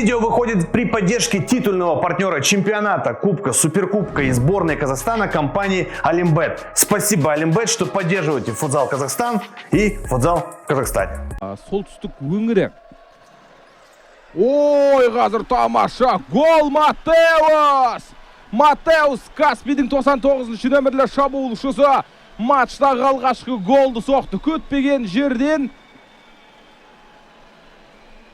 видео выходит при поддержке титульного партнера чемпионата, Кубка, Суперкубка и сборной Казахстана компании Олимбет. Спасибо, Олимбет, что поддерживаете футзал Казахстан и футзал в Казахстане. Солтүстік өңірі. Ой, қазір тамаша гол Матеус! Матеус Каспийдің 99-ші нөмірлі шабуылшысы матчтағы алғашқы голды соқты. Көтпеген жерден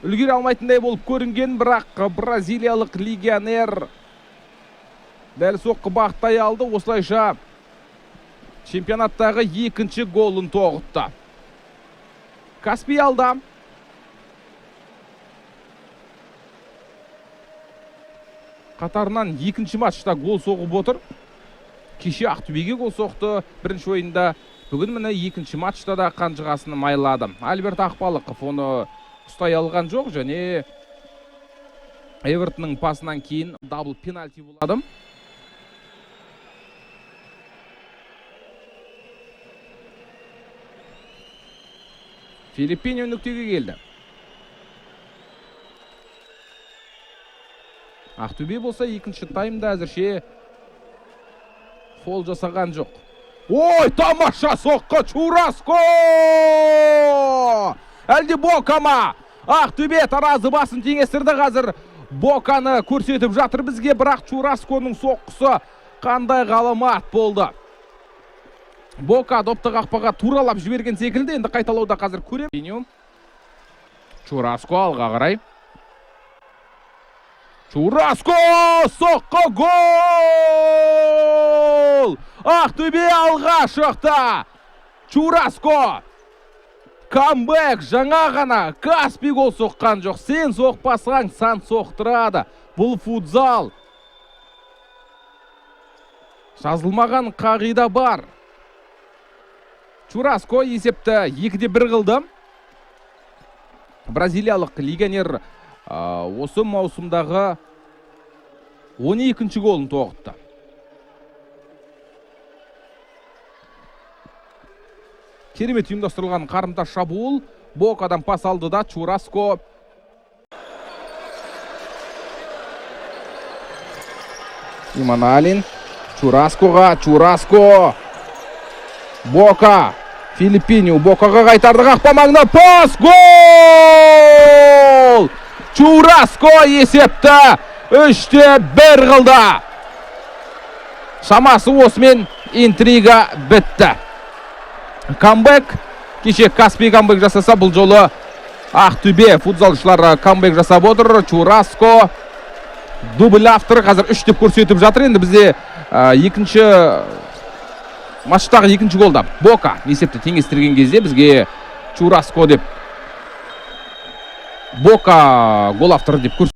үлгере алмайтындай болып көрінген, бірақ бразилиялық легионер дәл соққы бақтай алды. Осылайша чемпионаттағы екінші голын тоғытты. Каспий алда. Қатарынан екінші матчта гол соғып отыр. Кеше Ақтөбеге гол соқты бірінші ойында. Бүгін міне екінші матчта да қанжығасын майлады. Альберт Ақбалықов оны ұстай алған жоқ, және Эвертонның пасынан кейін дабл пенальти болады. Филиппин нүктеге келді. Ақтөбе болса екінші таймда әзірше фол жасаған жоқ. Ой, тамаша соққы Чураско! Әлде Бока ма? Ақтөбе таразы басын теңестірді. Қазір Боканы көрсетіп жатыр бізге, бірақ Чурасконың соққысы қандай ғаламат болды. Бока допты қақпаға туралап жіберген секілді. Енді қайталауда қазір көрем. Чураско алға қарай. Чураско! Соққы гол! Ақтөбе алға шықты. Чураско! Камбэк жаңа ғана. Каспий гол соққан жоқ. Сен соқпасаң, сан соқтырады. Бұл футзал. Жазылмаған қағида бар. Чураско есепті 2-1 қылды. Бразилиялық легионер осы маусымдағы 12-ші голын тоғытты. Керемет ұйымдастырылған қарымта шабуыл. Бокадан пас алды да Чураско. Иманалин. Чураскоға. Чураско. Бока. Филиппиню. Бокаға қайтарды, қақпа маңына пас. Гол! Чураско есепті 3-1 қылды. Шамасы осымен интрига бітті. Камбэк. Кеше Каспий камбэк жасаса, бұл жолы Ақтөбе футзалшылар камбэк жасап отыр. Чураско дубль авторы қазір 3 деп көрсетіп жатыр. Енді бізде екінші матчтағы екінші голда Бока есепті теңестірген кезде бізге Чураско деп Бока гол авторы деп көрсетіп.